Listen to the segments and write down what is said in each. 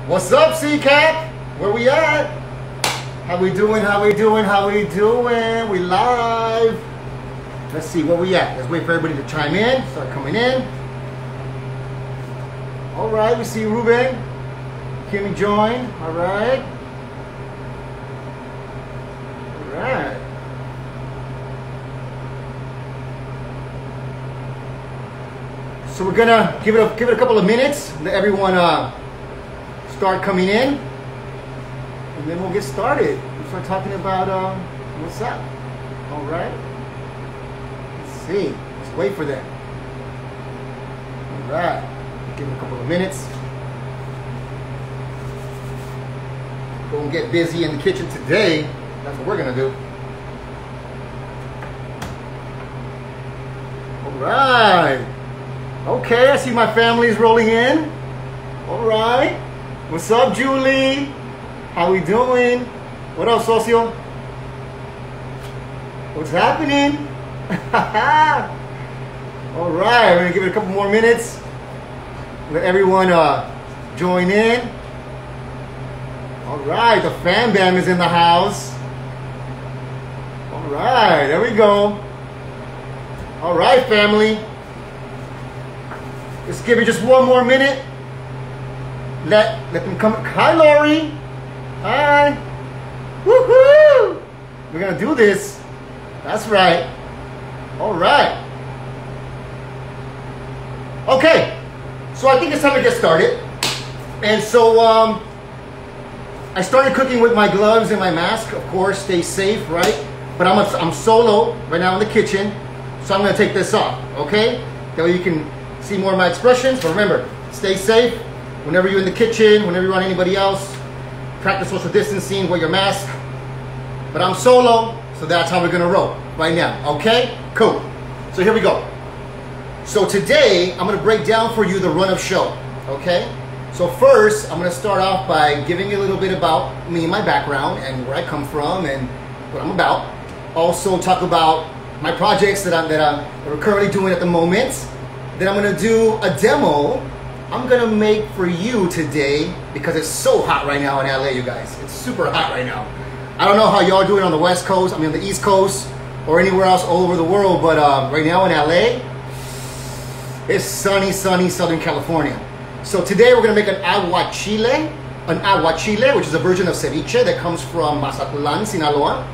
What's up, C-Cap? Where we at? How we doing? How we doing? How we doing? We live. Let's see where we at. Let's wait for everybody to chime in. Start coming in. All right, we see Ruben. Kimmy join. All right. All right. So we're gonna give it a couple of minutes. Let everyone start coming in, and then we'll get started. We'll start talking about what's up. All right. Let's see. Let's wait for them. All right. Give it a couple of minutes. Go and get busy in the kitchen today. That's what we're gonna do. All right. Okay, I see my family's rolling in. All right. What's up, Julie? How we doing? What up, socio? What's happening? All right, we're gonna give it a couple more minutes. Let everyone join in. All right, the fam bam is in the house. All right, there we go. All right, family. Let's give it just one more minute. Let them come. Hi, Lori. Hi. Woohoo! We're gonna do this. That's right. All right. Okay. So I think it's time to get started. And so I started cooking with my gloves and my mask. Of course, stay safe, right? But I'm solo right now in the kitchen, so I'm gonna take this off. Okay? That way you can see more of my expressions. But remember, stay safe. Whenever you're in the kitchen, whenever you're around anybody else, practice social distancing, wear your mask. But I'm solo, so that's how we're gonna roll right now, okay? Cool. So here we go. So today, I'm gonna break down for you the run of show, okay? So first, I'm gonna start off by giving you a little bit about me and my background and where I come from and what I'm about. Also talk about my projects that we're currently doing at the moment. Then I'm gonna do a demo I'm gonna make for you today because it's so hot right now in LA, you guys. It's super hot right now. I don't know how y'all doing on the West Coast, on the East Coast, or anywhere else all over the world, but right now in LA, it's sunny, Southern California. So today we're gonna make an Agua Chile, which is a version of ceviche that comes from Mazatlan, Sinaloa.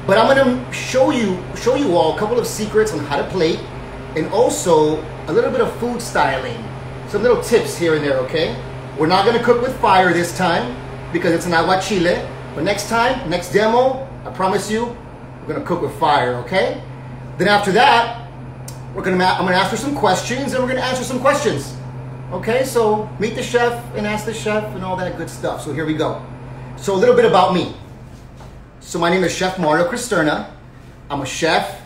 But I'm gonna show you all a couple of secrets on how to plate, and also a little bit of food styling. Some little tips here and there, okay? We're not gonna cook with fire this time because it's an Agua Chile. But next time, next demo, I promise you, we're gonna cook with fire, okay? Then after that, I'm gonna ask her some questions and we're gonna answer some questions. Okay, so meet the chef and ask the chef and all that good stuff. So here we go. So a little bit about me. So my name is Chef Mario Christerna. I'm a chef,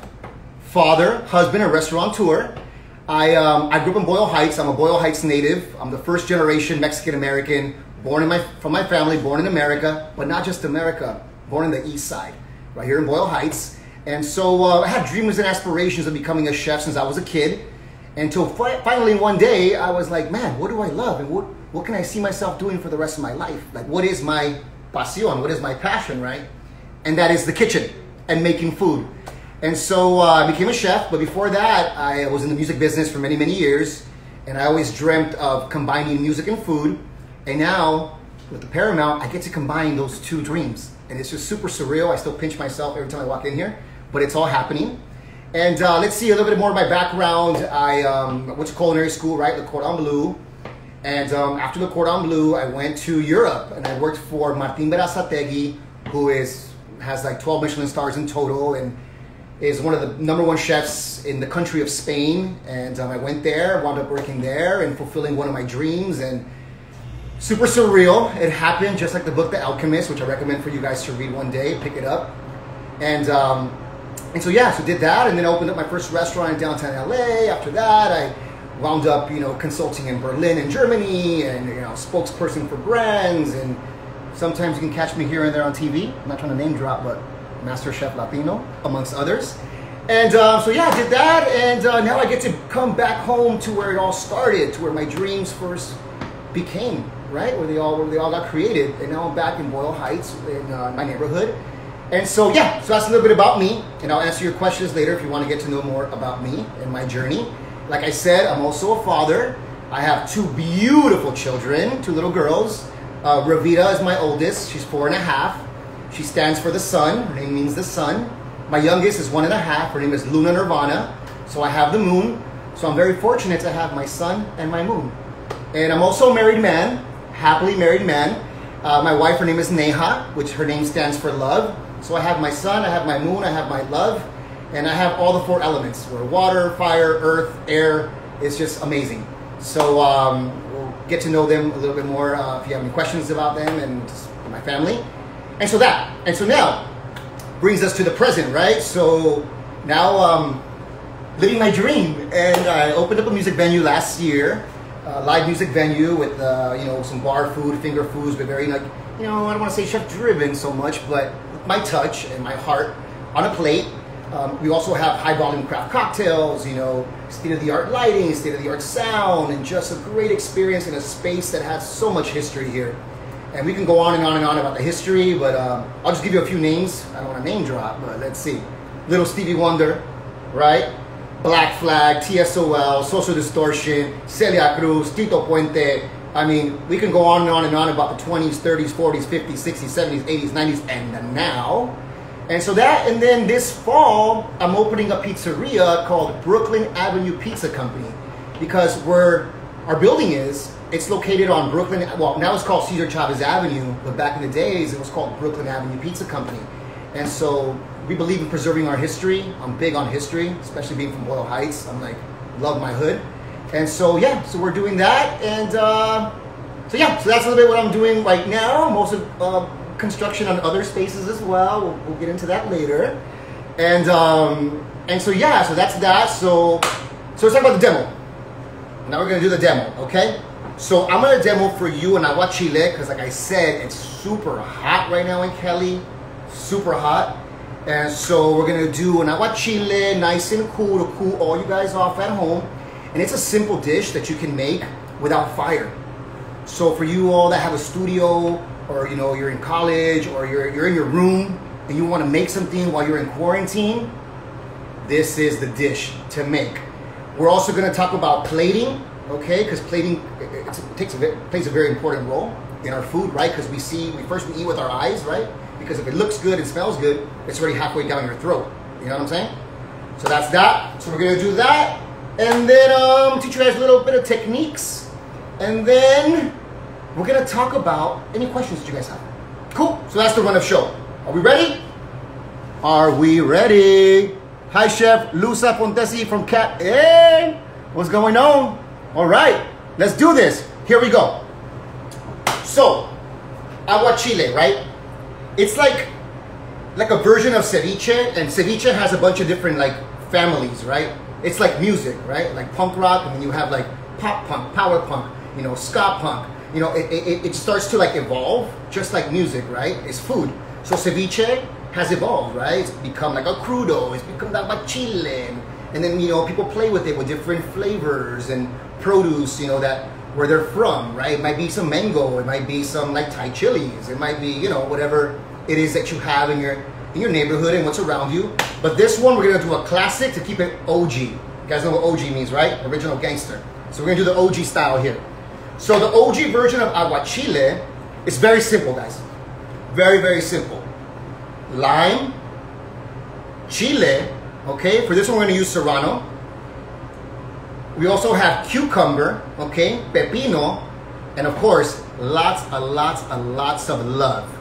father, husband, and restaurateur. I grew up in Boyle Heights. I'm a Boyle Heights native. I'm the first generation Mexican-American, from my family, born in America, but not just America, born in the East Side, right here in Boyle Heights. And so I had dreams and aspirations of becoming a chef since I was a kid, until finally one day I was like, man, what do I love? And what can I see myself doing for the rest of my life? Like, what is my pasión? What is my passion, right? And that is the kitchen and making food. And so I became a chef, but before that, I was in the music business for many, many years. And I always dreamt of combining music and food. And now, with the Paramount, I get to combine those two dreams. And it's just super surreal. I still pinch myself every time I walk in here, but it's all happening. And let's see a little bit more of my background. I went to culinary school, right, Le Cordon Bleu. And after Le Cordon Bleu, I went to Europe and I worked for Martin Berazategui, who has like 12 Michelin stars in total and is one of the #1 chefs in the country of Spain. And I went there, wound up working there and fulfilling one of my dreams, and super surreal. It happened just like the book The Alchemist, which I recommend for you guys to read one day, pick it up. And so yeah, so did that, and then opened up my first restaurant in downtown LA. After that, I wound up, consulting in Berlin and Germany, and spokesperson for brands, and sometimes you can catch me here and there on TV. I'm not trying to name drop, but Master Chef Latino, amongst others. And so yeah, I did that, and now I get to come back home to where it all started, to where my dreams first became, right? Where they all got created. And now I'm back in Boyle Heights in my neighborhood. And so, yeah, so that's a little bit about me. And I'll answer your questions later if you want to get to know more about me and my journey. Like I said, I'm also a father. I have 2 beautiful children, 2 little girls. Ravita is my oldest. She's 4.5. She stands for the sun. Her name means the sun. My youngest is 1.5. Her name is Luna Nirvana. So I have the moon. So I'm very fortunate to have my sun and my moon. And I'm also a married man, happily married man. My wife, her name is Neha, which her name stands for love. So I have my sun, I have my moon, I have my love, and I have all the 4 elements. We're water, fire, earth, air. It's just amazing. So we'll get to know them a little bit more if you have any questions about them and just my family. And so now brings us to the present, right? So now living my dream, and I opened up a music venue last year, live music venue with some bar food, finger foods, but very I don't want to say chef driven so much, but with my touch and my heart on a plate. We also have high volume craft cocktails, state of the art lighting, state of the art sound, and just a great experience in a space that has so much history here. And we can go on and on and on about the history, but I'll just give you a few names. I don't want to name drop, but let's see. Little Stevie Wonder, right? Black Flag, TSOL, Social Distortion, Celia Cruz, Tito Puente. I mean, we can go on and on about the 20s, 30s, 40s, 50s, 60s, 70s, 80s, 90s, and the now. And so that, and then this fall, I'm opening a pizzeria called Brooklyn Avenue Pizza Company, because where our building is, it's located on Brooklyn, well, now it's called Cesar Chavez Avenue, but back in the days, it was called Brooklyn Avenue Pizza Company. And so we believe in preserving our history. I'm big on history, especially being from Boyle Heights. I'm like, love my hood. And so, yeah, so we're doing that. And so that's a little bit what I'm doing right now. Most of construction on other spaces as well. We'll get into that later. And so, yeah, so that's that. So let's talk about the demo. Now we're going to do the demo, okay? So I'm going to demo for you in Agua Chiles, because like I said, it's super hot right now in Cali. Super hot. And so we're going to do an Agua Chile, nice and cool, to cool all you guys off at home. And it's a simple dish that you can make without fire. So for you all that have a studio, or you're in college, or you're in your room and you want to make something while you're in quarantine, this is the dish to make. We're also going to talk about plating, okay? Because plating plays a very important role in our food, right? Because we first eat with our eyes, right? Because if it looks good and smells good, it's already halfway down your throat. You know what I'm saying? So that's that. So we're going to do that. And then teach you guys a little bit of techniques. And then we're going to talk about any questions that you guys have. Cool. So that's the run of show. Are we ready? Are we ready? Hi, Chef Lusa Fontesi from Cat. Hey, what's going on? All right, let's do this. Here we go. So, Agua Chile, right? It's like a version of ceviche, and ceviche has a bunch of different families, right? It's like music, right? Like punk rock, and then you have like pop punk, power punk, ska punk. It starts to evolve, just like music, right? It's food. So ceviche has evolved, right? It's become like a crudo, it's become Agua Chile, and then people play with it with different flavors and produce, that where they're from, right? It might be some mango, it might be some Thai chilies, it might be whatever it is that you have in your neighborhood and what's around you. But this one we're gonna do a classic to keep it OG. You guys know what OG means, right? Original gangster. So we're gonna do the OG style here. So the OG version of Agua Chile is very simple, guys. Very, very simple. Lime, chile, okay? For this one we're gonna use serrano. We also have cucumber, okay? Pepino, and of course, lots of love.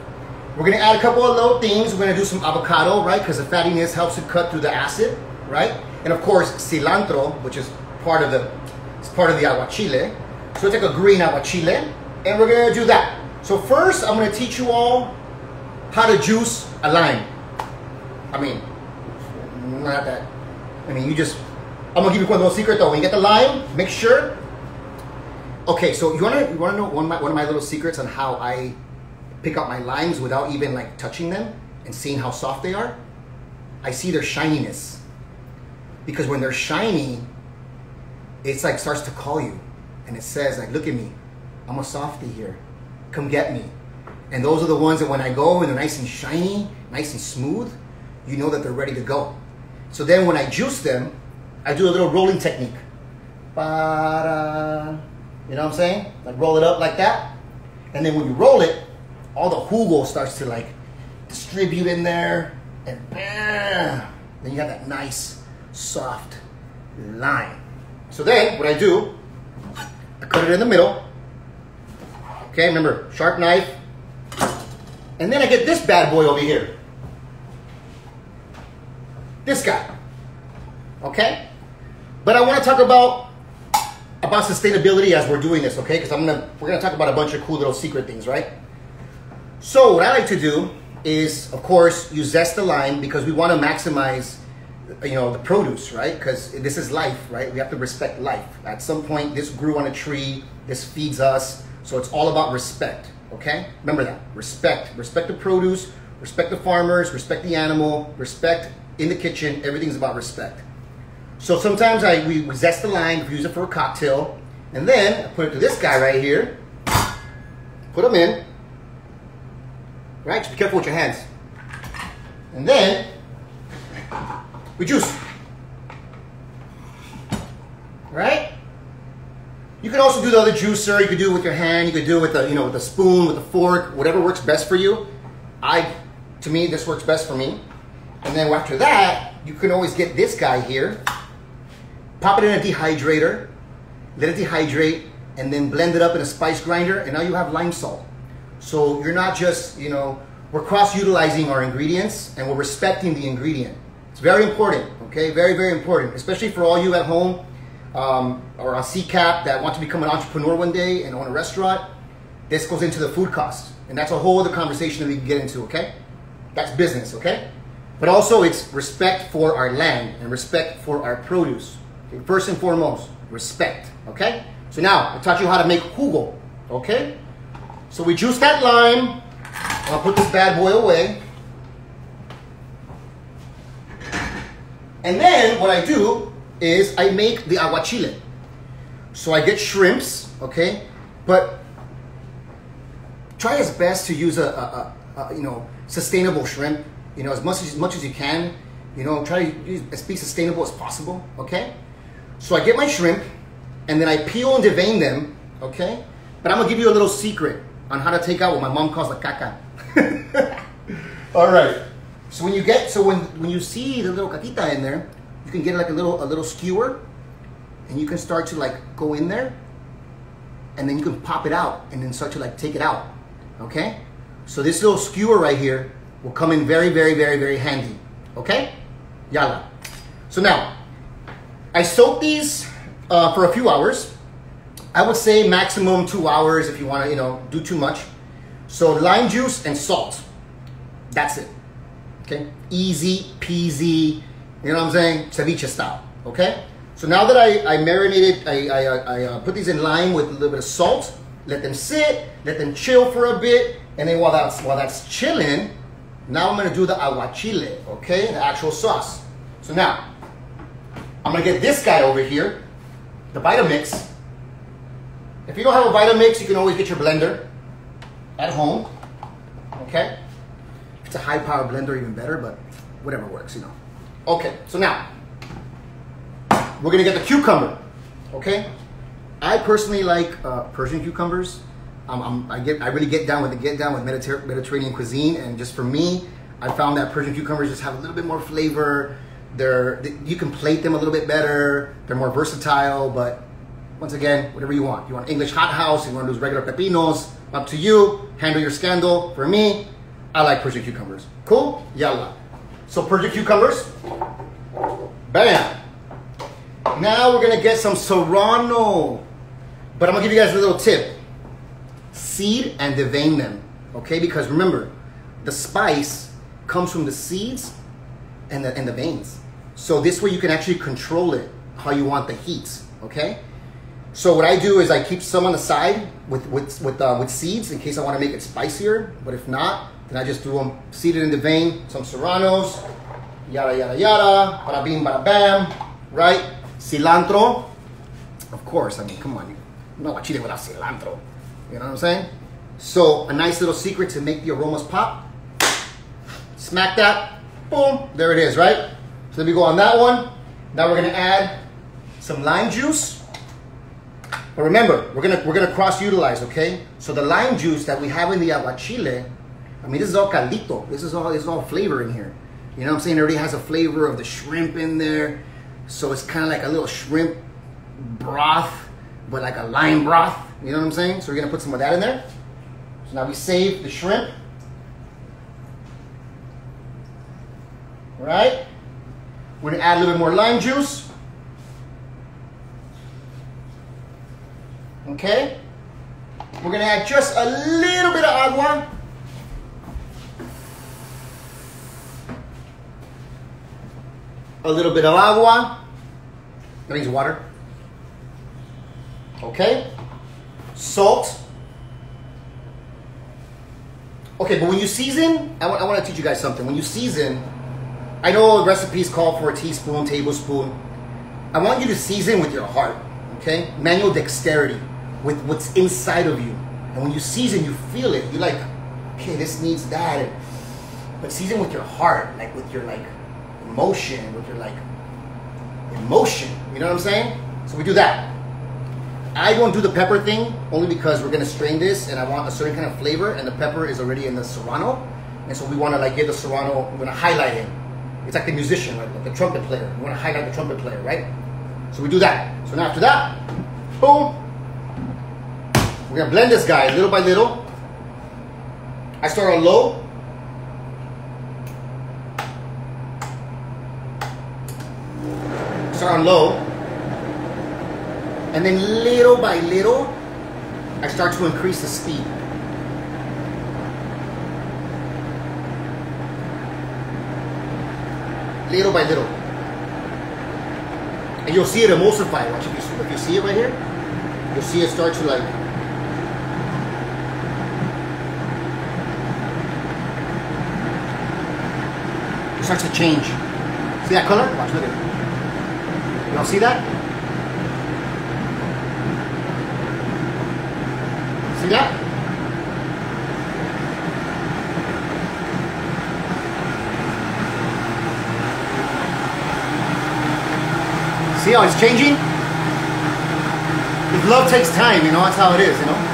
We're gonna add a couple of little things. We're gonna do some avocado, right? Because the fattiness helps to cut through the acid, right? And of course, cilantro, which is part of the Agua Chile. So it's like a green Agua Chile, and we're gonna do that. So first, I'm gonna teach you all how to juice a lime. I mean, not that. I mean, I'm gonna give you one little secret though. When you get the lime, make sure. Okay, so you wanna know one of my little secrets on how I pick up my limes without even touching them and seeing how soft they are? I see their shininess. Because when they're shiny, it's starts to call you. And it says look at me. I'm a softie here. Come get me. And those are the ones that when I go and they're nice and shiny, nice and smooth, you know that they're ready to go. So then when I juice them, I do a little rolling technique. Para, you know what I'm saying? Like roll it up like that. And then when you roll it, all the jugo starts to like distribute in there. And bam, then you have that nice, soft lime. So then what I do, I cut it in the middle. Okay, remember, sharp knife. And then I get this bad boy over here. This guy. Okay? But I want to talk about sustainability as we're doing this, okay? Because we're gonna talk about a bunch of cool little secret things, right? So what I like to do is, of course, you zest the lime because we want to maximize, the produce, right? Because this is life, right? We have to respect life. At some point, this grew on a tree. This feeds us. So it's all about respect, okay? Remember that. Respect. Respect the produce. Respect the farmers. Respect the animal. Respect in the kitchen. Everything's about respect. So sometimes we zest the lime, we use it for a cocktail, and then I put it to this guy right here. Put them in. Right? Just be careful with your hands. And then we juice. Right? You can also do the other juicer. You could do it with your hand. You could do it with with a spoon, with a fork, whatever works best for you. To me, this works best for me. And then after that, you can always get this guy here. Pop it in a dehydrator, let it dehydrate, and then blend it up in a spice grinder, and now you have lime salt. So you're not just, we're cross-utilizing our ingredients, and we're respecting the ingredient. It's very important, okay? Very, very important, especially for all you at home or on CCAP that want to become an entrepreneur one day and own a restaurant. This goes into the food cost, and that's a whole other conversation that we can get into, okay? That's business, okay? But also it's respect for our land and respect for our produce. Okay? First and foremost, respect, okay? So now, I taught you how to make jugo, okay? So we juice that lime. I'll put this bad boy away. And then what I do is I make the agua chile. So I get shrimps, okay? But try as best to use a sustainable shrimp. As much as you can, try to be sustainable as possible, okay? So I get my shrimp, and then I peel and devein them, okay? But I'm gonna give you a little secret on how to take out what my mom calls the caca. All right. So when you see the little caquita in there, you can get like a little skewer, and you can start to like go in there, and then you can pop it out, and then start to like take it out, okay? So this little skewer right here will come in very, very, very, very handy. Okay? Yalla. So now, I soak these for a few hours. I would say maximum 2 hours if you want to, do too much. So lime juice and salt. That's it. Okay? Easy peasy. You know what I'm saying? Ceviche style. Okay? So now that I marinated, I put these in lime with a little bit of salt. Let them sit. Let them chill for a bit. And then while that's chilling, now I'm going to do the agua chile, okay? The actual sauce. So now, I'm going to get this guy over here, the Vitamix. If you don't have a Vitamix, you can always get your blender at home, okay? If it's a high-power blender, even better, but whatever works, Okay, so now, we're going to get the cucumber, okay? I personally like Persian cucumbers. I really get down with Mediterranean cuisine, and just for me, I found that Persian cucumbers just have a little bit more flavor. You can plate them a little bit better. They're more versatile, but once again, whatever you want. You want English hot house, you want those regular pepinos, up to you. Handle your scandal. For me, I like Persian cucumbers. Cool? Yalla. So Persian cucumbers, bam. Now we're gonna get some serrano, but I'm gonna give you guys a little tip. Seed and devein them, okay? Because remember, the spice comes from the seeds and the veins. So this way you can actually control it how you want the heat, okay? So what I do is I keep some on the side with seeds in case I want to make it spicier. But if not, then I just do them seeded in the vein, some serranos, yada yada yada, bada bing bada bam, right? Cilantro, of course. I mean, come on, no agua chile without cilantro. You know what I'm saying? So a nice little secret to make the aromas pop. Smack that, boom, there it is, right? So let me go on that one. Now we're gonna add some lime juice. But remember, we're gonna cross-utilize, okay? So the lime juice that we have in the Agua Chile, I mean, this is all caldito. This is all flavor in here. You know what I'm saying? It already has a flavor of the shrimp in there. So it's kind of like a little shrimp broth, but like a lime broth. You know what I'm saying? So we're gonna put some of that in there. So now we save the shrimp. All right? We're gonna add a little bit more lime juice. Okay? We're gonna add just a little bit of agua. A little bit of agua. That means water. Okay? Salt. Okay, but when you season, I want to teach you guys something. When you season, I know recipes call for a teaspoon, tablespoon. I want you to season with your heart, okay? Manual dexterity, with what's inside of you. And when you season, you feel it. You're like, okay, this needs that. But season with your heart, like with your like emotion, with your like emotion. You know what I'm saying? So we do that. I don't do the pepper thing only because we're gonna strain this and I want a certain kind of flavor, and the pepper is already in the serrano, and so we want to like give the serrano. We're gonna highlight it. It's like the musician, right? Like the trumpet player. We want to highlight the trumpet player, right? So we do that. So now after that, boom, we're gonna blend this guy little by little. I start on low. Start on low. And then little by little, I start to increase the speed. Little by little. And you'll see it emulsify. Watch, if you see it right here, you'll see it start to like, it starts to change. See that color? Watch, look at it. Y'all see that? See that? See how it's changing? If love takes time, you know, that's how it is, you know?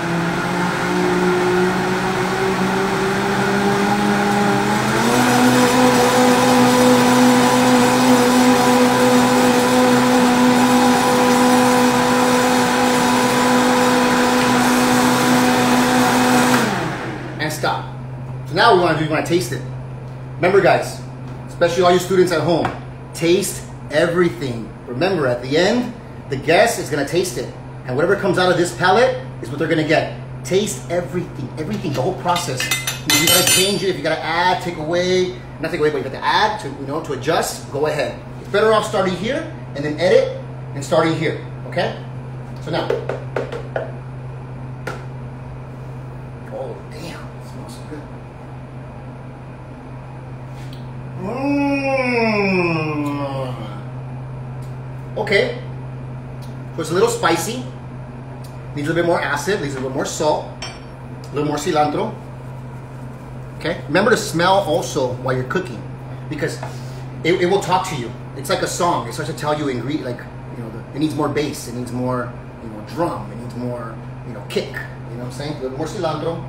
Stop. So now we want to taste it. Remember, guys, especially all you students at home, taste everything. Remember, at the end, the guest is going to taste it, and whatever comes out of this palate is what they're going to get. Taste everything, the whole process. If you got to change it, if you got to add, take away, not take away, but you got to add to, you know, to adjust. Go ahead. It's better off starting here and then edit and starting here. Okay. So now. Okay, so it's a little spicy, needs a little bit more acid, needs a little more salt, a little more cilantro. Okay, remember to smell also while you're cooking, because it will talk to you. It's like a song. It starts to tell you like, you know, it needs more bass, it needs more, you know, drum, it needs more, you know, kick. You know what I'm saying? A little more cilantro,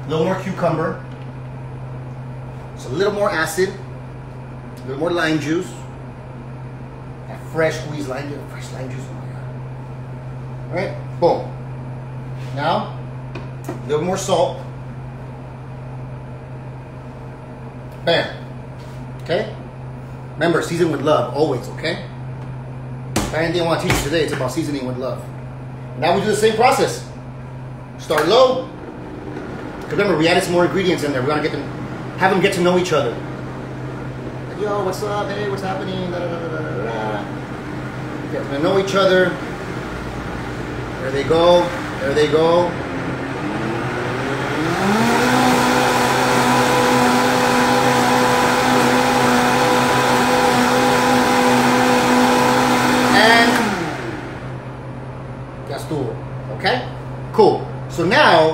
a little more cucumber, so a little more acid, a little more lime juice. Fresh squeezed lime juice. Fresh lime juice. Oh my god. All right. Boom. Now, a little more salt. Bam. Okay. Remember, season with love always. Okay. If anything I want to teach you today, it's about seasoning with love. Now we do the same process. Start low. Because remember, we added some more ingredients in there. We're gonna have them get to know each other. Like, yo, what's up? Hey, what's happening? Da, da, da, da, da, da. Get to know each other. There they go. There they go. And ya estuvo. Okay? Cool.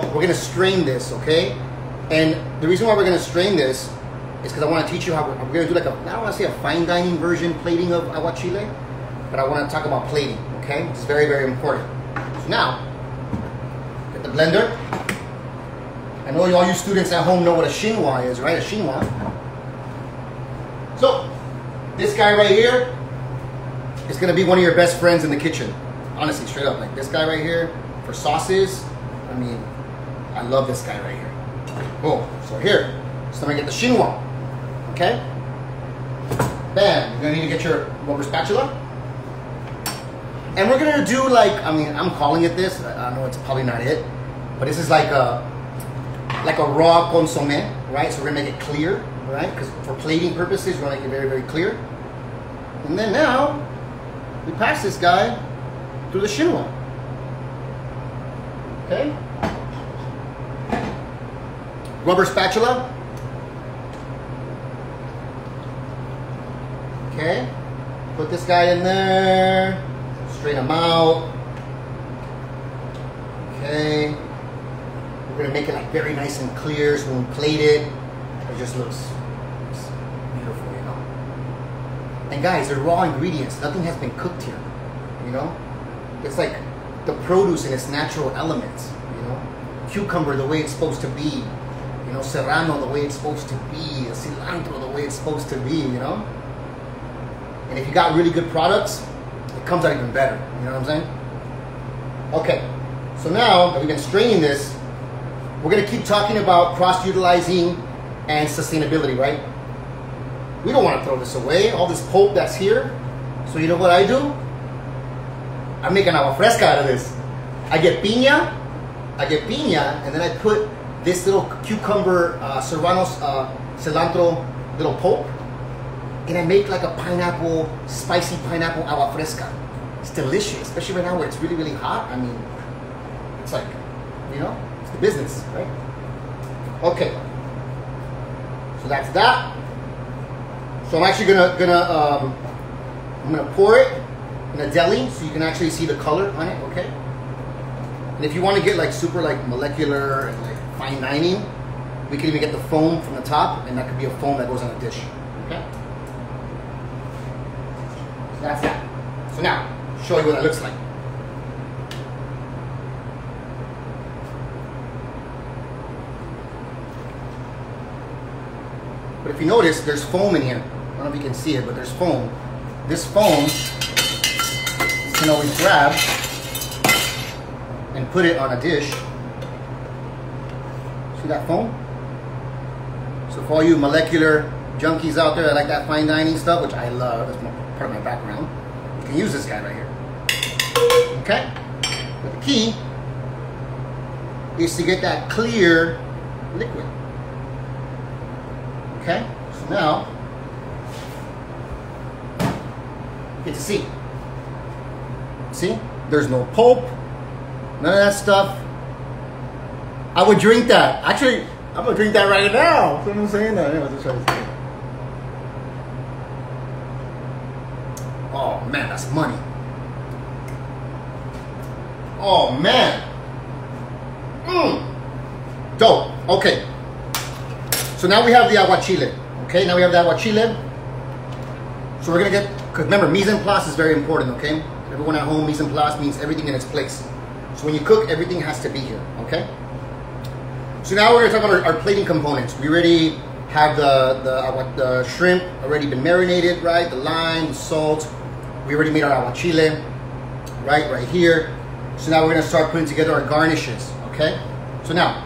video, we're gonna strain this, okay? And the reason why we're gonna strain this is because I want to teach you how we're gonna do like a, I don't want to say a fine dining version plating of Agua Chile, but I want to talk about plating, okay? It's very, very important. So now, get the blender. I know all you students at home know what a chinois is, right? A chinois. So, this guy right here is gonna be one of your best friends in the kitchen. Honestly, straight up, like this guy right here for sauces. I mean, I love this guy right here. Boom. So here, so I'm gonna get the chinois. Okay? Bam. You're gonna need to get your rubber spatula. And we're gonna do like, I mean, I'm calling it this. I know it's probably not it, but this is like a raw consomme, right? So we're gonna make it clear, right? Because for plating purposes, we're gonna make it very, very clear. And then now, we pass this guy through the chinois. Okay? Rubber spatula. Okay? Put this guy in there. Straighten him out. Okay? We're gonna make it like very nice and clear, so when we plate it, it just looks beautiful, you know? And guys, they're raw ingredients. Nothing has been cooked here, you know? It's like the produce in its natural elements, you know? Cucumber the way it's supposed to be, you know? Serrano the way it's supposed to be, cilantro the way it's supposed to be, you know? And if you got really good products, it comes out even better, you know what I'm saying? Okay, so now that we've been straining this, we're gonna keep talking about cross-utilizing and sustainability, right? We don't wanna throw this away, all this pulp that's here. So you know what I do? I make an agua fresca out of this. I get piña, and then I put this little cucumber, serrano, cilantro, little pulp, and I make like a pineapple, spicy pineapple agua fresca. It's delicious, especially right now where it's really, really hot. I mean, it's like, you know, it's the business, right? Okay. So that's that. So I'm actually I'm gonna pour it in a deli so you can actually see the color on it, okay? And if you want to get like super like molecular and like fine dining, we can even get the foam from the top, and that could be a foam that goes on a dish, okay? So that's that. So now, show you what it looks like. But if you notice, there's foam in here. I don't know if you can see it, but there's foam. This foam, you can always grab and put it on a dish. See that foam? So for all you molecular junkies out there that like that fine dining stuff, which I love, that's part of my background, you can use this guy right here. Okay? But the key is to get that clear liquid. Okay? So now, you get to see. See? There's no pulp, none of that stuff. I would drink that. Actually, I'm gonna drink that right now. So I'm saying that. Yeah, just try to say. Oh man, that's money. Oh man. Dope. Okay. So now we have the Agua Chile. Okay, now we have the Agua Chile. So we're gonna get, because remember, mise en place is very important, okay? Everyone at home, mise en place means everything in its place. So when you cook, everything has to be here, okay? So now we're gonna talk about our plating components. We already have the shrimp already been marinated, right? The lime, the salt. We already made our Agua Chile, right here. So now we're gonna start putting together our garnishes, okay? So now,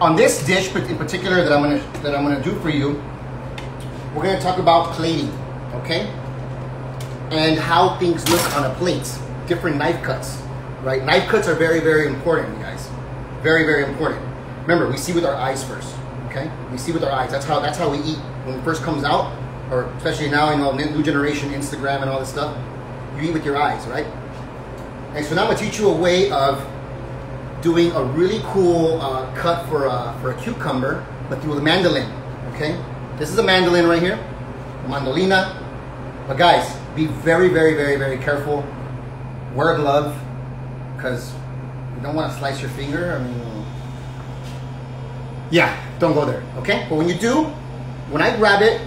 on this dish in particular that I'm gonna do for you, we're gonna talk about plating, okay? And how things look on a plate, different knife cuts, right? Knife cuts are very, very important, you guys. Very, very important. Remember, we see with our eyes first, okay? We see with our eyes. That's how we eat when it first comes out, or especially now, you know, new generation, Instagram and all this stuff. You eat with your eyes, right? And so now I'm gonna teach you a way of doing a really cool cut for a cucumber, but through the mandolin, okay? This is a mandolin right here, a mandolina. But guys, be very, very, very, very careful. Wear a glove, because You don't want to slice your finger. I mean, yeah, don't go there, okay? But when you do, when I grab it,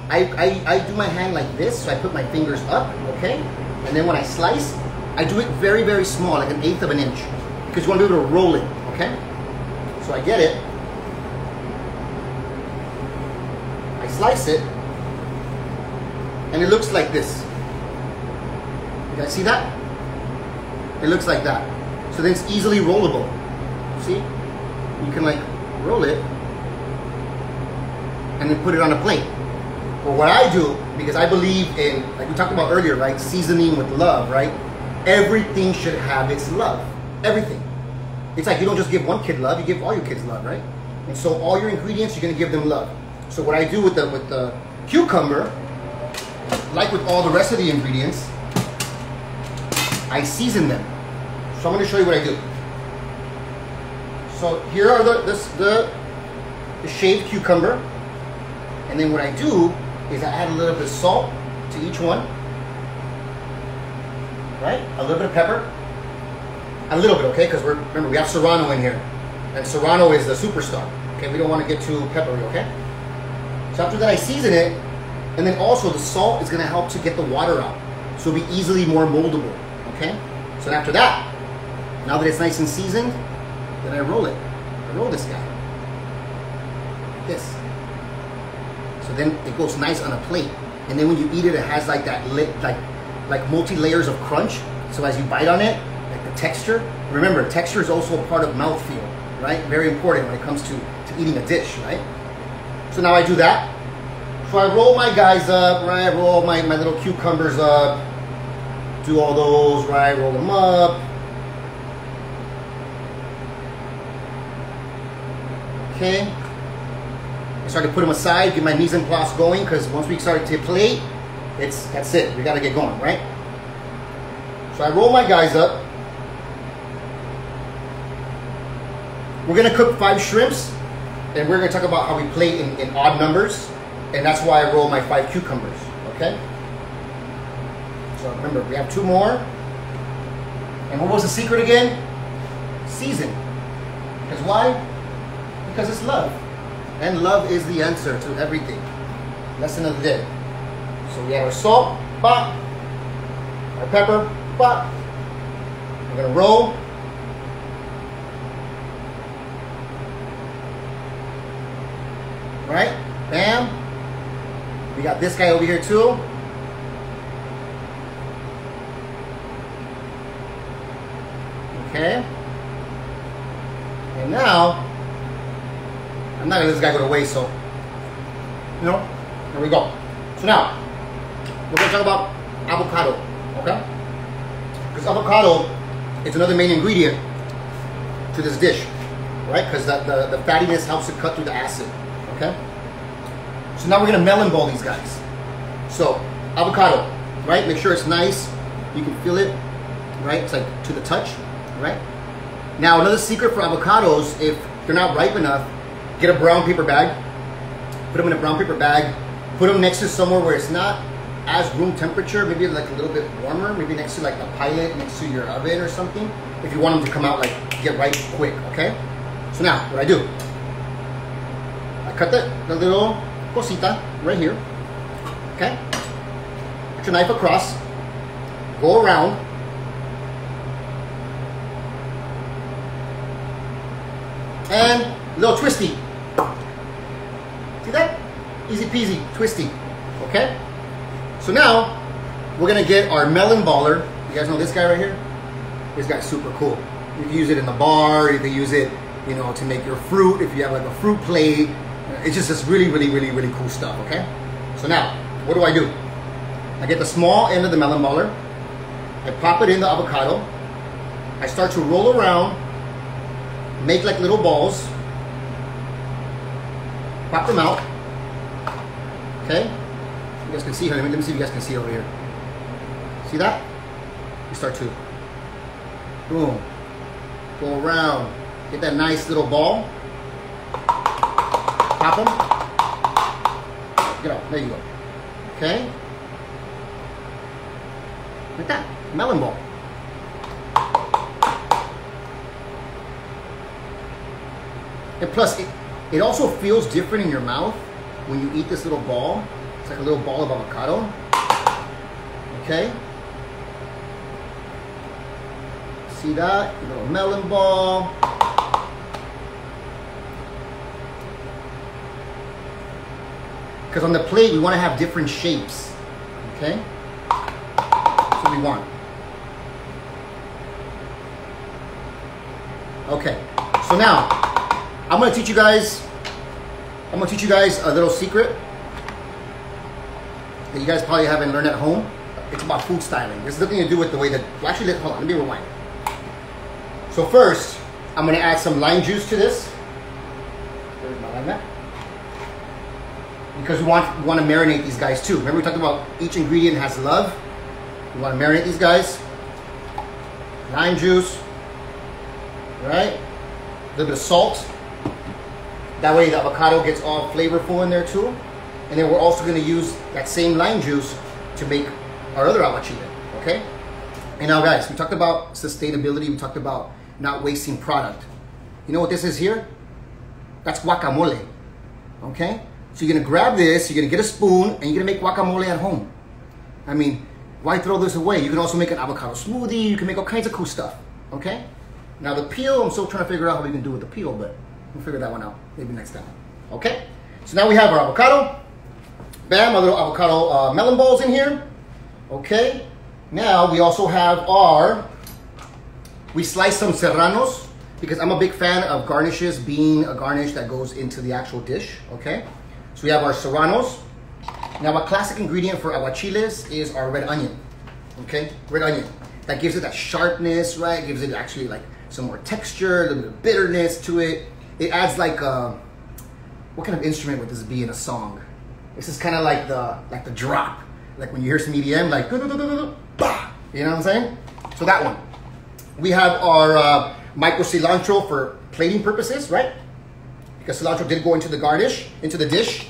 I do my hand like this, so I put my fingers up, okay? And then when I slice, I do it very, very small, like 1/8 of an inch, because you want to be able to roll it, okay? So I get it, I slice it, and it looks like this. You guys see that? It looks like that. So then it's easily rollable. See? You can like roll it and then put it on a plate. But what I do, because I believe in, like we talked about earlier, right? Seasoning with love, right? Everything should have its love. Everything. It's like you don't just give one kid love, you give all your kids love, right? And so all your ingredients, you're gonna give them love. So what I do with the cucumber, like with all the rest of the ingredients, I season them. So I'm gonna show you what I do. So here are the shaved cucumber. And then what I do is I add a little bit of salt to each one. Right? A little bit of pepper. A little bit, okay? Because remember, we have serrano in here. And serrano is the superstar. Okay, we don't want to get too peppery, okay? So after that I season it, and then also the salt is gonna help to get the water out. So it'll be easily more moldable, okay? So after that, now that it's nice and seasoned, then I roll it. I roll this guy. Like this. So then it goes nice on a plate. And then when you eat it, it has like that like multi-layers of crunch. So as you bite on it, like the texture. Remember, texture is also a part of mouthfeel, right? Very important when it comes to eating a dish, right? So now I do that. So I roll my guys up, right? I roll my little cucumbers up. Do all those, right? Roll them up. Okay. I start to put them aside, get my mise en place going, because once we start to plate, that's it. We gotta get going, right? So I roll my guys up. We're gonna cook 5 shrimps, and we're gonna talk about how we plate in odd numbers, and that's why I roll my 5 cucumbers, okay? So remember, we have 2 more. And what was the secret again? Season. Because why? Because it's love. And love is the answer to everything. Lesson of the day. So we have our salt, bop. Our pepper, bop. We're gonna roll. Right? Bam. We got this guy over here too. Okay. And now, I'm not gonna let this guy go to waste, so, you know, here we go. So now, we're gonna talk about avocado, okay? Because avocado is another main ingredient to this dish, right? Because the fattiness helps to cut through the acid, okay? So now we're gonna melon ball these guys. So, avocado, right? Make sure it's nice. You can feel it, right? It's like to the touch, right? Now, another secret for avocados, if they're not ripe enough, get a brown paper bag, put them in a brown paper bag, put them next to somewhere where it's not as room temperature, maybe like a little bit warmer, maybe next to like a pilot, next to your oven or something, if you want them to come out like, get ripe quick, okay? So now, what I do, I cut the little cosita right here, okay? Put your knife across, go around, and a little twisty. See that? Easy peasy, twisty. Okay? So now, we're gonna get our melon baller. You guys know this guy right here? This guy's super cool. You can use it in the bar, you can use it, you know, to make your fruit, if you have like a fruit plate. It's just this really, really, really, really cool stuff, okay? So now, what do? I get the small end of the melon baller, I pop it in the avocado, I start to roll around, make like little balls, pop them out, okay? You guys can see here, let me see if you guys can see over here. See that? You start to, boom, go around, get that nice little ball, pop them, get out, there you go, okay? Like that, melon ball. And plus, it also feels different in your mouth when you eat this little ball. It's like a little ball of avocado. Okay? See that? A little melon ball. Because on the plate, we want to have different shapes. Okay? That's what we want. Okay. So now, I'm going to teach you guys a little secret that you guys probably haven't learned at home. It's about food styling. This has nothing to do with the way that, well, actually, hold on, let me rewind. So first, I'm going to add some lime juice to this. Where's my lime at? Because we want to marinate these guys too. Remember we talked about each ingredient has love. We want to marinate these guys. Lime juice, right? A little bit of salt. That way the avocado gets all flavorful in there too. And then we're also going to use that same lime juice to make our other agua chile, okay? And now guys, we talked about sustainability. We talked about not wasting product. You know what this is here? That's guacamole, okay? So you're gonna grab this, you're gonna get a spoon, and you're gonna make guacamole at home. I mean, why throw this away? You can also make an avocado smoothie, you can make all kinds of cool stuff, okay? Now the peel, I'm still trying to figure out how we can do with the peel, but we'll figure that one out maybe next time, okay? So now we have our avocado. Bam, our little avocado melon balls in here, okay? Now we also have we sliced some serranos, because I'm a big fan of garnishes being a garnish that goes into the actual dish, okay? So we have our serranos. Now a classic ingredient for agua chiles is our red onion, okay? Red onion. That gives it that sharpness, right? It gives it actually like some more texture, a little bit of bitterness to it. It adds like what kind of instrument would this be in a song? This is kind of like the drop. Like when you hear some EDM, like, bah! You know what I'm saying? So that one. We have our micro cilantro for plating purposes, right? Because cilantro did go into the garnish, into the dish.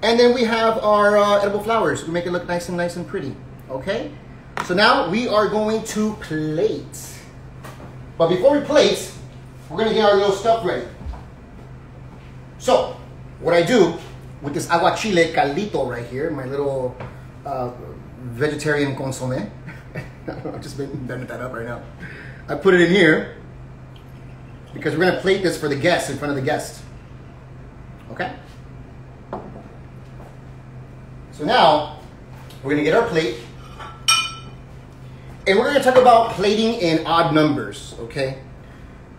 And then we have our edible flowers. We make it look nice and pretty, okay? So now we are going to plate. But before we plate, we're gonna get our little stuff ready. So, what I do with this agua chile caldito right here, my little vegetarian consomme. I'm just bending that up right now. I put it in here because we're gonna plate this for the guests, in front of the guests. Okay? So now, we're gonna get our plate, and we're gonna talk about plating in odd numbers, okay?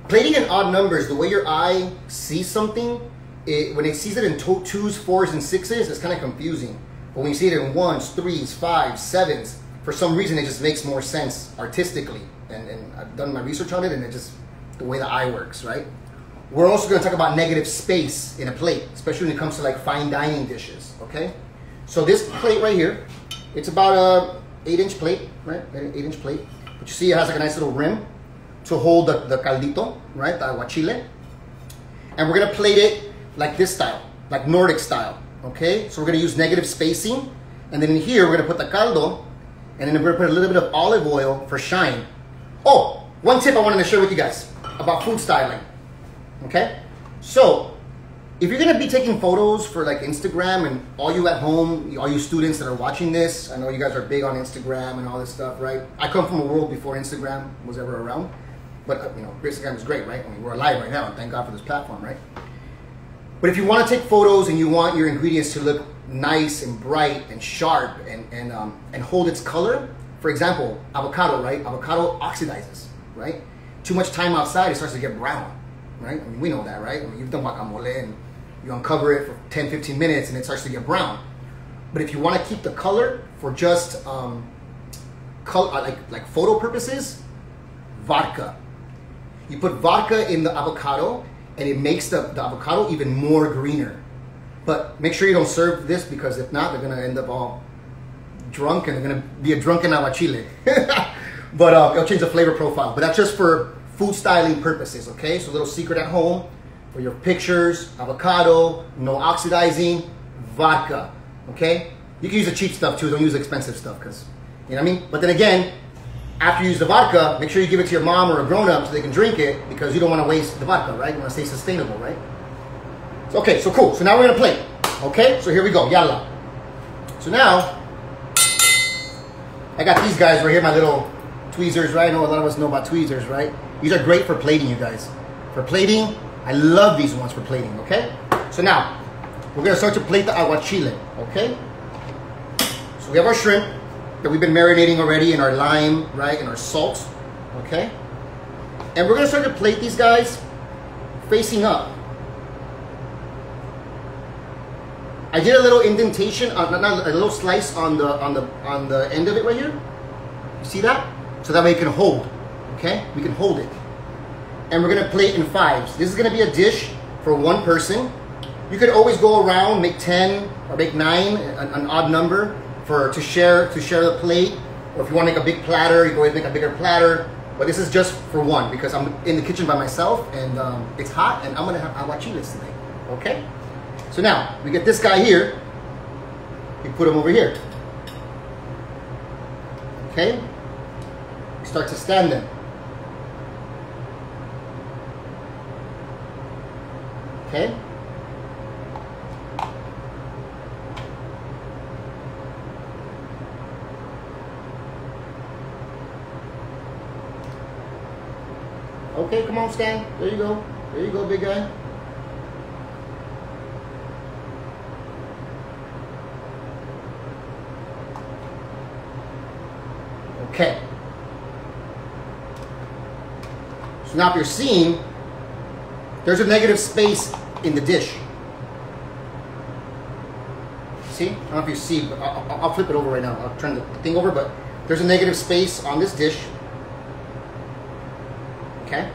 Plating in odd numbers, the way your eye sees something, when it sees it in 2s, 4s, and 6s, it's kind of confusing. But when you see it in 1s, 3s, 5s, 7s, for some reason it just makes more sense artistically. And I've done my research on it, and it just, the way the eye works, right? We're also gonna talk about negative space in a plate, especially when it comes to like fine dining dishes, okay? So this plate right here, it's about a 8-inch plate, right? 8-inch plate. But you see it has like a nice little rim to hold the caldito, right? The agua chile. And we're gonna plate it like this style, like Nordic style, okay? So we're gonna use negative spacing. And then in here, we're gonna put the caldo, and then we're gonna put a little bit of olive oil for shine. Oh, one tip I wanted to share with you guys about food styling, okay? So, if you're gonna be taking photos for like Instagram, and all you at home, all you students that are watching this, I know you guys are big on Instagram and all this stuff, right? I come from a world before Instagram was ever around, but you know, Instagram is great, right? I mean, we're alive right now, and thank God for this platform, right? But if you wanna take photos and you want your ingredients to look nice and bright and sharp and hold its color, for example, avocado, right? Avocado oxidizes, right? Too much time outside, it starts to get brown, right? I mean, we know that, right? I mean, you've done guacamole and you uncover it for 10, 15 minutes and it starts to get brown. But if you want to keep the color for just like photo purposes, vodka. You put vodka in the avocado and it makes the avocado even more greener. But make sure you don't serve this, because if not, they're going to end up all drunk and they're going to be a drunken agua chile. But it'll change the flavor profile. But that's just for food styling purposes, okay? So a little secret at home for your pictures: avocado, no oxidizing, vodka, okay? You can use the cheap stuff too, don't use the expensive stuff, because, you know what I mean? But then again, after you use the vodka, make sure you give it to your mom or a grown-up so they can drink it, because you don't want to waste the vodka, right? You want to stay sustainable, right? Okay, so cool. So now we're gonna play. Okay, so here we go. Yalla. So now, I got these guys right here, my little tweezers, right? I know a lot of us know about tweezers, right? These are great for plating, you guys. For plating, I love these ones for plating, okay? So now, we're gonna start to plate the agua chile, okay? So we have our shrimp that we've been marinating already in our lime, right? In our salt, okay? And we're gonna start to plate these guys facing up. I did a little indentation, not a little slice on the end of it right here. You see that? So that way it can hold. Okay, we can hold it. And we're gonna plate in 5s. This is gonna be a dish for 1 person. You could always go around, make 10 or make 9, an odd number to share the plate. Or if you want to make a big platter, you go ahead and make a bigger platter. But this is just for 1 because I'm in the kitchen by myself and it's hot and I'm gonna have agua chiles today. Okay. So now, we get this guy here, we put him over here. Okay? We start to stand them. Okay? Okay, come on, stand. There you go. There you go, big guy. Okay. So now if you're seeing, there's a negative space in the dish. See? I don't know if you see, but I'll flip it over right now. I'll turn the thing over, but there's a negative space on this dish. Okay?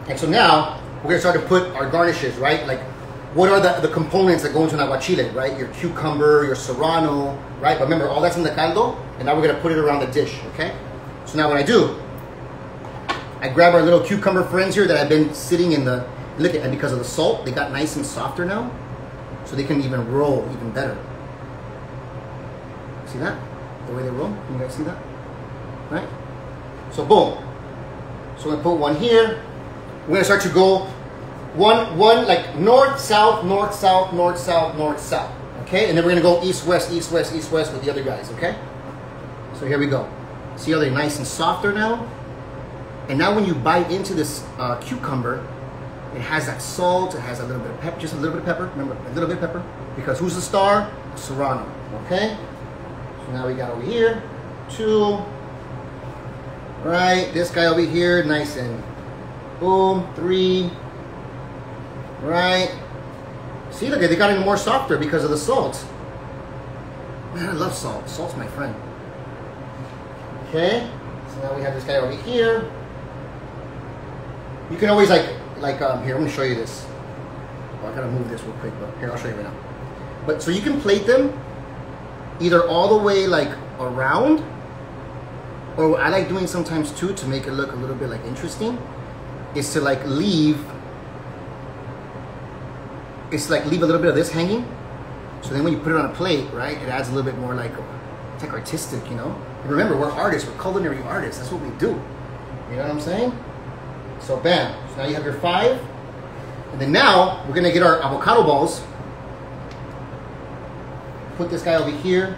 And so now, we're gonna start to put our garnishes, right? Like, what are the components that go into an agua chile, right? Your cucumber, your serrano, right? But remember, all that's in the caldo, and now we're gonna put it around the dish, okay? So now what I do, I grab our little cucumber friends here that have been sitting in the, look at, and because of the salt, they got nice and softer now, so they can even roll even better. See that? The way they roll? Can you guys see that? Right? So boom. So I'm gonna put 1 here. We're gonna start to go one like north, south, north, south, north, south, north, south. Okay? And then we're gonna go east, west, east, west, east, west with the other guys, okay? So here we go. See how they're nice and softer now? And now when you bite into this cucumber, it has that salt, it has a little bit of pepper, just a little bit of pepper. Remember, a little bit of pepper. Because who's the star? The serrano, okay? So now we got over here, 2. Right, this guy over here, nice and boom, 3. Right. See, look, they got even more softer because of the salt. Man, I love salt. Salt's my friend. Okay. So now we have this guy over here. You can always here, I'm gonna show you this. Oh, I gotta move this real quick, but here, I'll show you right now. But so you can plate them either all the way like around, or what I like doing sometimes too to make it look a little bit like interesting is to like leave a little bit of this hanging. So then when you put it on a plate, right, it adds a little bit more like, it's like artistic, you know? And remember, we're artists, we're culinary artists. That's what we do. You know what I'm saying? So bam. So now you have your 5. And then now we're gonna get our avocado balls. Put this guy over here.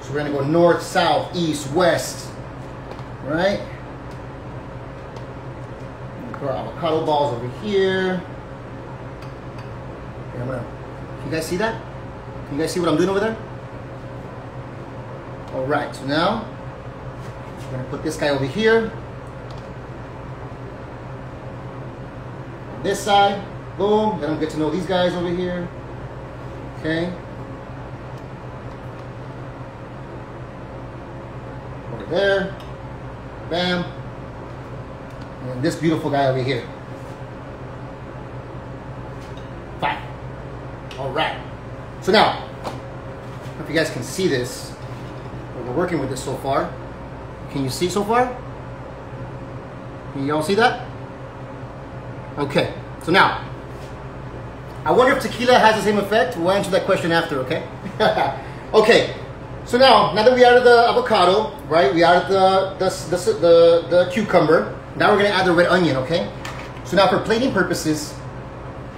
So we're gonna go north, south, east, west, right? Put our avocado balls over here. Okay, you guys see that? Can you guys see what I'm doing over there? All right, so now we're gonna put this guy over here. On this side, boom. Let them get to know these guys over here. Okay. Over there, bam. And this beautiful guy over here. Fine. All right. So now, I don't know if you guys can see this, but we're working with this so far. Can you see so far? Can you all see that? Okay. So now, I wonder if tequila has the same effect. We'll answer that question after, okay? Okay. So now that we added the avocado, right? We added the cucumber. Now we're gonna add the red onion, okay? So now for plating purposes,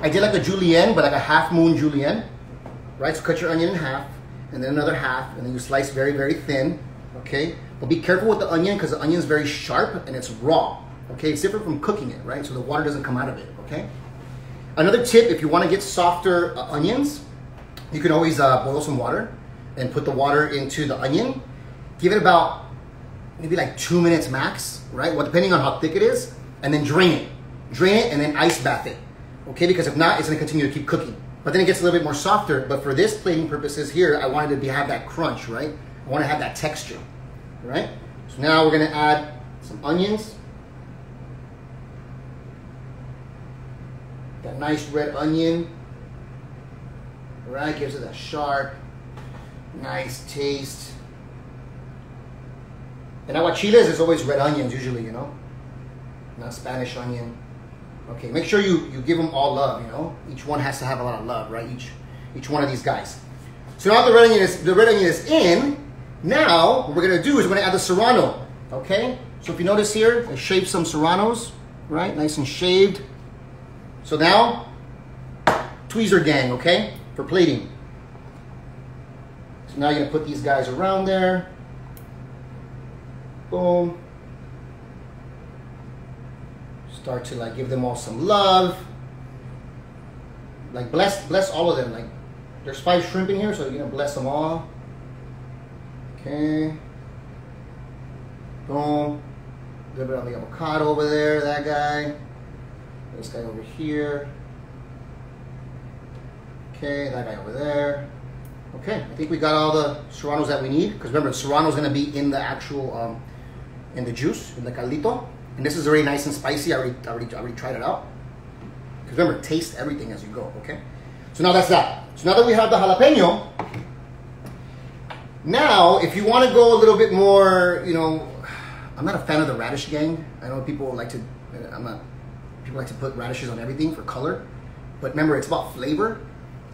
I did like a julienne, but like a half moon julienne, right? So cut your onion in half, and then another half, and then you slice very, very thin, okay? But be careful with the onion because the onion is very sharp and it's raw, okay? It's different from cooking it, right? So the water doesn't come out of it, okay? Another tip, if you want to get softer onions, you can always boil some water and put the water into the onion. Give it about maybe like 2 minutes max, right? Well, depending on how thick it is, and then drain it. Drain it and then ice bath it, okay? Because if not, it's gonna continue to keep cooking. But then it gets a little bit more softer. But for this plating purposes here, I wanted to have that crunch, right? I want to have that texture, right? So now we're gonna add some onions. That nice red onion, right? Gives it that sharp, nice taste. And Agua Chiles is always red onions usually, you know? Not Spanish onion. Okay, make sure you give them all love, you know? Each one has to have a lot of love, right? Each one of these guys. So now the red onion is in, now what we're gonna do is we're gonna add the serrano, okay? So if you notice here, I shaved some serranos, right? Nice and shaved. So now, tweezer gang, okay? For plating. So now you're gonna put these guys around there. Boom. Start to like give them all some love. Like bless all of them. Like there's 5 shrimp in here, so you're gonna bless them all. Okay. Boom. A little bit of the avocado over there, that guy. This guy over here. Okay, that guy over there. Okay, I think we got all the serranos that we need. Because remember, the serrano is gonna be in the actual, in the juice, in the caldito. And this is already nice and spicy. I already tried it out. Because remember, taste everything as you go, okay? So now that's that. So now that we have the jalapeno, now if you want to go a little bit more, you know, I'm not a fan of the radish gang. I know people like to, people like to put radishes on everything for color. But remember, it's about flavor.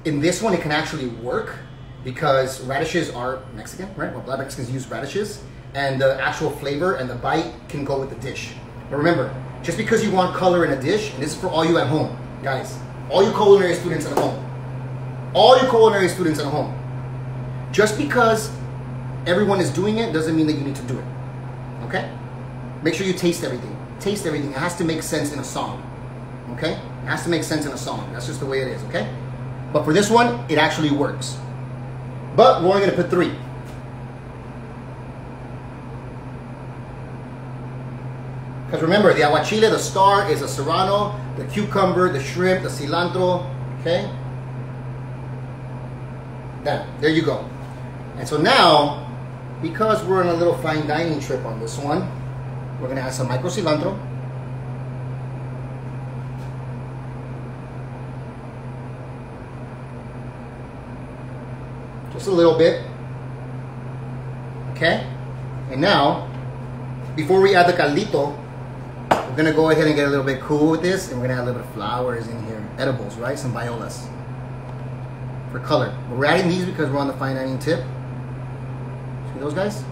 In this one, it can actually work because radishes are Mexican, right? Well, black Mexicans use radishes. And the actual flavor and the bite can go with the dish. But remember, just because you want color in a dish, and this is for all you at home, guys, all you culinary students at home, just because everyone is doing it doesn't mean that you need to do it, okay? Make sure you taste everything. Taste everything. It has to make sense in a song, okay? It has to make sense in a song. That's just the way it is, okay? But for this one, it actually works. But we're only gonna put 3. Because remember, the Agua Chile, the star is a serrano, the cucumber, the shrimp, the cilantro, okay? There you go. And so now, because we're on a little fine dining trip on this one, we're gonna add some micro cilantro. Just a little bit, okay? And now, before we add the caldito, we're gonna go ahead and get a little bit cool with this, and we're gonna add a little bit of flowers in here, edibles, right? Some violas for color. But we're adding these because we're on the fine dining tip. See those guys?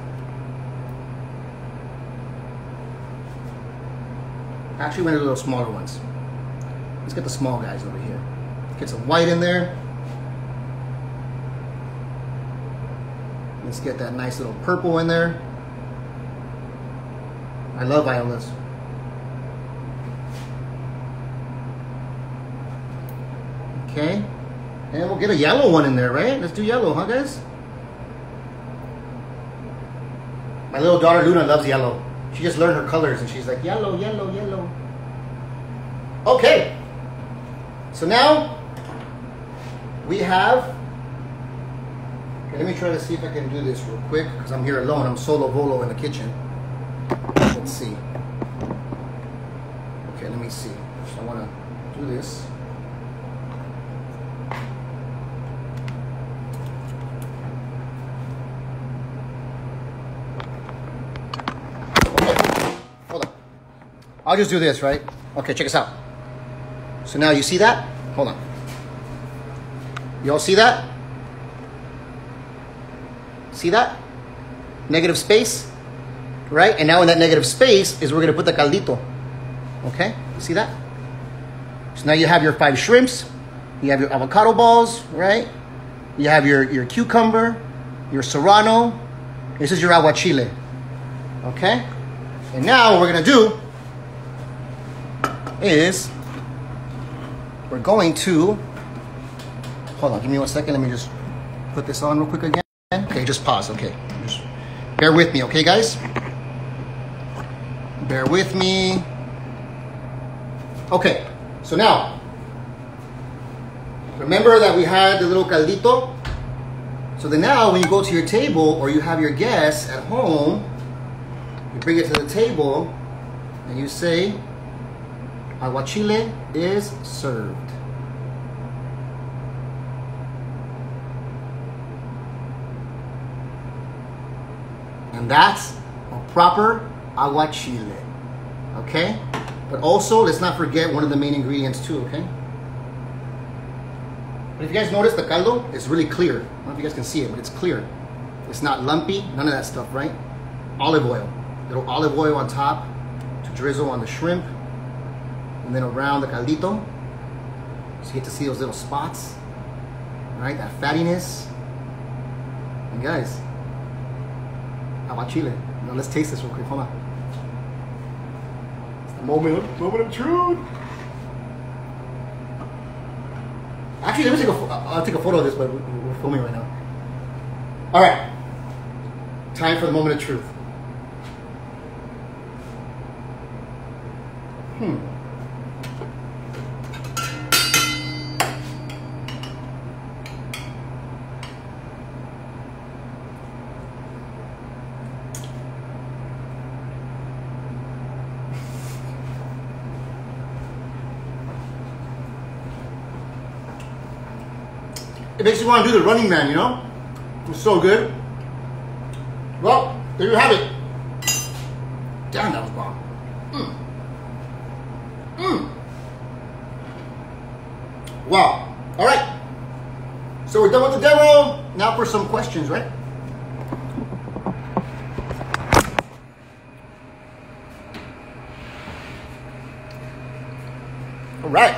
Actually, we're gonna do little smaller ones. Let's get the small guys over here. Get some white in there. Let's get that nice little purple in there. I love violas. Okay, and we'll get a yellow one in there, right? Let's do yellow, huh guys? My little daughter Luna loves yellow. She just learned her colors and she's like, yellow, yellow, yellow. Okay, so now we have, okay, let me try to see if I can do this real quick because I'm here alone. I'm solo volo in the kitchen. Let's see. Okay, let me see. So I want to do this. Hold on. I'll just do this, right? Okay, check us out. So now you see that? Hold on. You all see that? See See that? Negative space, right? And now in that negative space is we're gonna put the caldito. Okay, see that? So now you have your 5 shrimps, you have your avocado balls, right? You have your cucumber, your serrano. This is your agua chile. Okay? And now what we're gonna do is we're going to, hold on, give me 1 second, let me just put this on real quick again. Okay, just pause, okay. Just bear with me, okay guys? Bear with me. Okay, so now, remember that we had the little caldito? So then now when you go to your table or you have your guests at home, you bring it to the table and you say, agua chile is served. And that's a proper agua chile, okay? But also, let's not forget one of the main ingredients too, okay? But if you guys notice, the caldo is really clear. I don't know if you guys can see it, but it's clear. It's not lumpy, none of that stuff, right? Olive oil. Little olive oil on top to drizzle on the shrimp. And then around the caldito. So you get to see those little spots, right? That fattiness. And guys, agua chile. Now let's taste this real quick, hold on. It's the moment of truth. Actually, let me I'll take a photo of this, but we're filming right now. All right, time for the moment of truth. It makes you want to do the Running Man, you know? It's so good. Well, there you have it. Damn, that was bomb. Wow. All right. So we're done with the demo. Now for some questions, right? All right.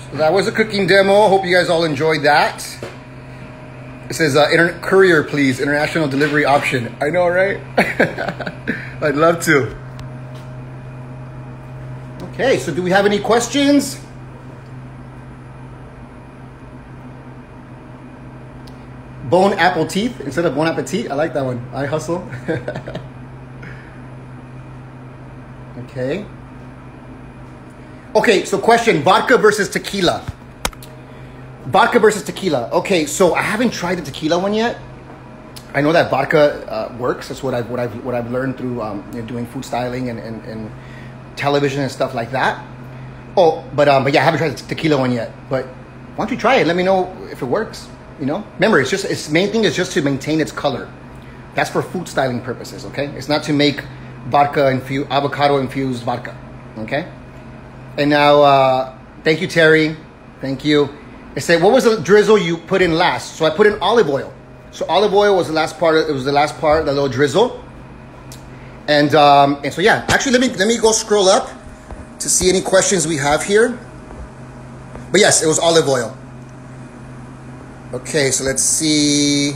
So that was a cooking demo. Hope you guys all enjoyed that. It says, courier, please. International delivery option. I know, right? I'd love to. Okay, so do we have any questions? Bone apple teeth instead of bon appetit. I like that one. I hustle. Okay. Okay, so question, vodka versus tequila. Vodka versus tequila. Okay, so I haven't tried the tequila one yet. I know that vodka works. That's what I've learned through doing food styling and television and stuff like that. Oh, but yeah, I haven't tried the tequila one yet. But why don't you try it? Let me know if it works. You know, remember, its main thing is just to maintain its color. That's for food styling purposes. Okay, it's not to make vodka avocado infused vodka. Okay. And now, thank you, Terry. Thank you. It said, what was the drizzle you put in last? So I put in olive oil. So olive oil was the last part. It was the last part, the little drizzle. And so yeah, actually, let me go scroll up to see any questions we have here. But yes, it was olive oil. Okay, so let's see.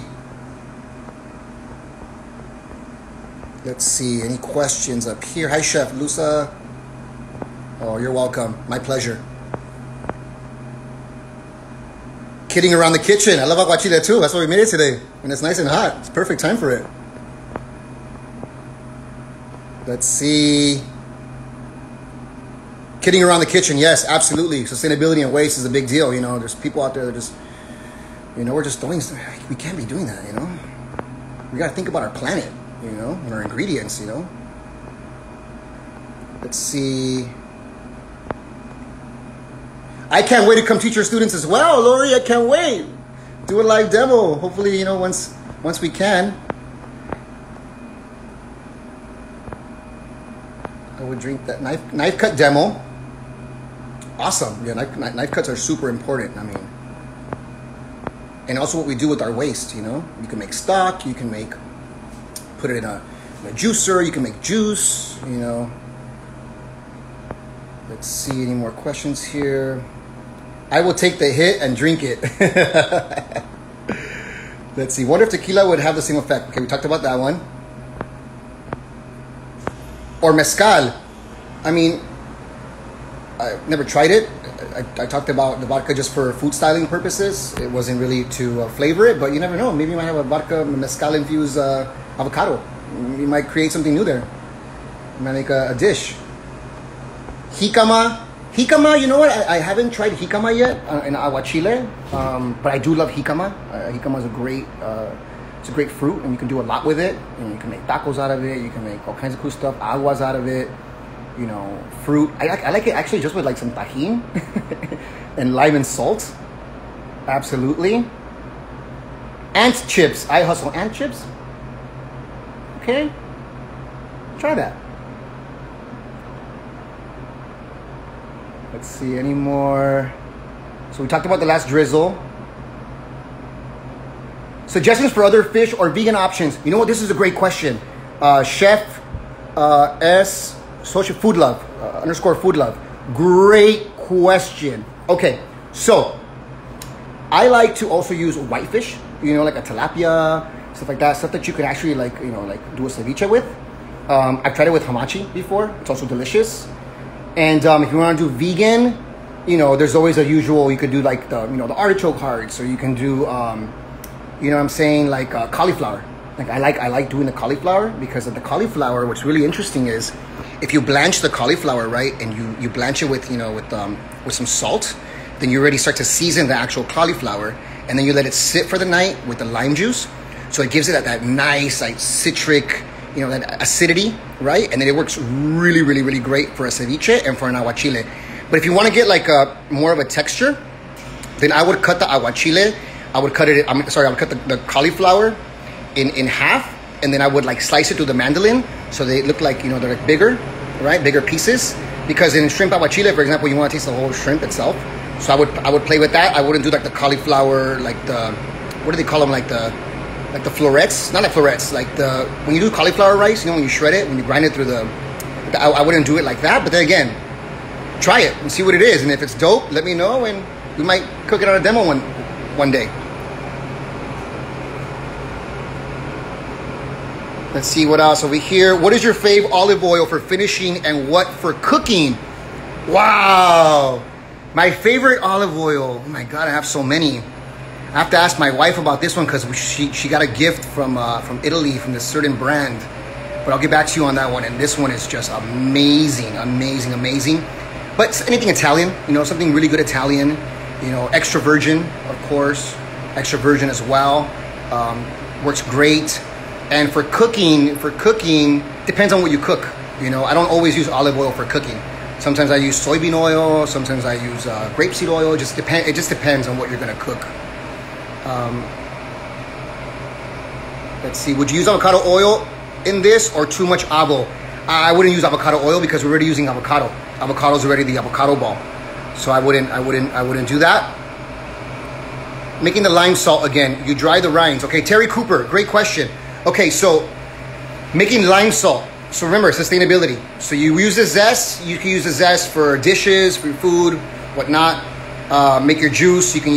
Let's see, any questions up here? Hi, Chef Lusa. Oh, you're welcome. My pleasure. Kidding around the kitchen. I love agua chile too. That's why we made it today. And it's nice and hot. It's perfect time for it. Let's see. Kidding around the kitchen. Yes, absolutely. Sustainability and waste is a big deal. You know, there's people out there that just, you know, we're just throwing, we can't be doing that, you know. We got to think about our planet, you know, and our ingredients, you know. Let's see. I can't wait to come teach your students as well, Lori. I can't wait. Do a live demo. Hopefully, you know, once we can. I would drink that knife cut demo. Awesome. Yeah, knife cuts are super important. I mean, And also what we do with our waste, you know? You can make stock, you can put it in a juicer, you can make juice, you know? Let's see, any more questions here? I will take the hit and drink it. Let's see, wonder if tequila would have the same effect. Okay, we talked about that one. Or mezcal. I mean, I never tried it. I talked about the vodka just for food styling purposes. It wasn't really to flavor it, but you never know. Maybe you might have a vodka mezcal infused avocado. You might create something new there. You might make a dish. Jicama. Jicama, you know what? I haven't tried jicama yet in Agua Chile, but I do love jicama. Jicama is it's a great fruit, and you can do a lot with it. And you can make tacos out of it. You can make all kinds of cool stuff. Aguas out of it. You know, fruit. I like it actually just with like some tajin and lime and salt. Absolutely. Ant chips. I hustle ant chips. Okay. Try that. Let's see, any more? So we talked about the last drizzle. Suggestions for other fish or vegan options. You know what? This is a great question. Chef S Social Food Love _ Food Love. Great question. Okay, so I like to also use whitefish. You know, like a tilapia, stuff like that. Stuff that you could actually like do a ceviche with. I've tried it with hamachi before. It's also delicious. And if you want to do vegan, you know, there's always a usual. You could do like the artichoke hearts, or you can do you know what I'm saying, like cauliflower. Like I like doing the cauliflower, because of the cauliflower, what's really interesting is if you blanch the cauliflower, right, and you blanch it with with some salt, then you already start to season the actual cauliflower, and then you let it sit for the night with the lime juice, so it gives it that nice like citric, that acidity, right? And then it works really, really, really great for a ceviche and for an aguachile. But if you want to get like a more of a texture, then I would cut the aguachile. I would cut the cauliflower in half, and then I would like slice it through the mandolin so they look like, they're like bigger, right? Bigger pieces. Because in shrimp aguachile, for example, you want to taste the whole shrimp itself. So I would play with that. I wouldn't do like the cauliflower, like the, what do they call them? Like the florets, not like florets, like when you do cauliflower rice, when you shred it, when you grind it through I wouldn't do it like that. But then again, try it and see what it is. And if it's dope, let me know, and we might cook it on a demo one day. Let's see what else over here. What is your fave olive oil for finishing and what for cooking? Wow. My favorite olive oil. Oh my God, I have so many. I have to ask my wife about this one because she got a gift from Italy from this certain brand. But I'll get back to you on that one. And this one is just amazing, amazing, amazing. But anything Italian, something really good Italian. Extra virgin, of course. Extra virgin as well. Works great. And for cooking, depends on what you cook. I don't always use olive oil for cooking. Sometimes I use soybean oil. Sometimes I use grapeseed oil. It just depends on what you're going to cook. Let's see. Would you use avocado oil in this or too much avo? I wouldn't use avocado oil because we're already using avocado. Avocado's already the avocado ball, so I wouldn't do that. Making the lime salt again. You dry the rinds. Okay, Terry Cooper. Great question. Okay, so making lime salt. So remember, sustainability. So you use the zest. You can use the zest for dishes, for food, whatnot. Make your juice. You can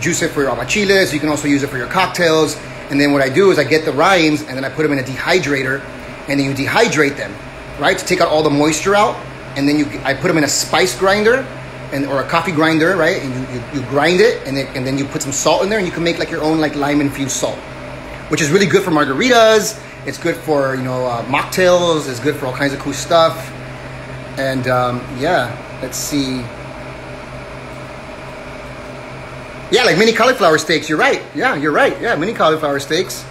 juice it for your aguachiles. You can also use it for your cocktails. And then what I do is I get the rinds and then I put them in a dehydrator, and then you dehydrate them, right, to take out all the moisture out. And then I put them in a spice grinder or a coffee grinder, right? And you grind it, and then you put some salt in there, and you can make like your own like lime infused salt, which is really good for margaritas. It's good for mocktails. It's good for all kinds of cool stuff. And yeah, let's see. Yeah, like mini cauliflower steaks. You're right. Yeah, you're right. Yeah, mini cauliflower steaks.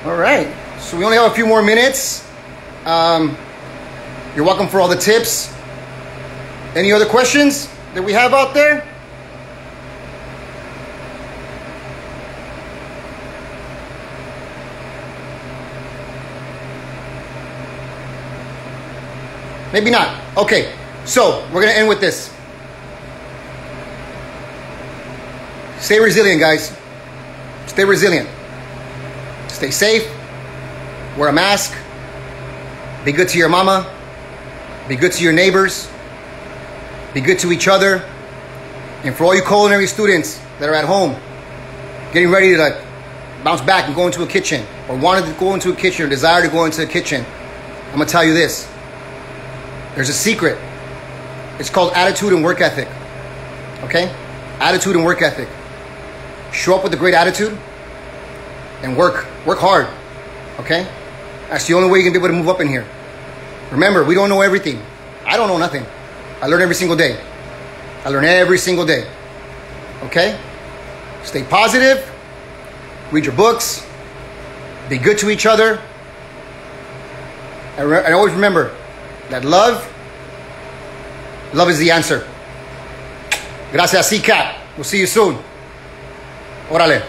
All right. So we only have a few more minutes. You're welcome for all the tips. Any other questions that we have out there? Maybe not. Okay. So we're going to end with this. Stay resilient, guys. Stay resilient. Stay safe. Wear a mask. Be good to your mama. Be good to your neighbors. Be good to each other. And for all you culinary students that are at home, getting ready to like bounce back and go into a kitchen, or wanted to go into a kitchen, or desire to go into a kitchen, I'm gonna tell you this. There's a secret. It's called attitude and work ethic. Okay? Attitude and work ethic. Show up with a great attitude and work hard. Okay? That's the only way you're gonna be able to move up in here. Remember, we don't know everything. I don't know nothing. I learn every single day. I learn every single day. Okay? Stay positive. Read your books. Be good to each other. And always remember that love is the answer. Gracias, C-Cat. We'll see you soon. Órale.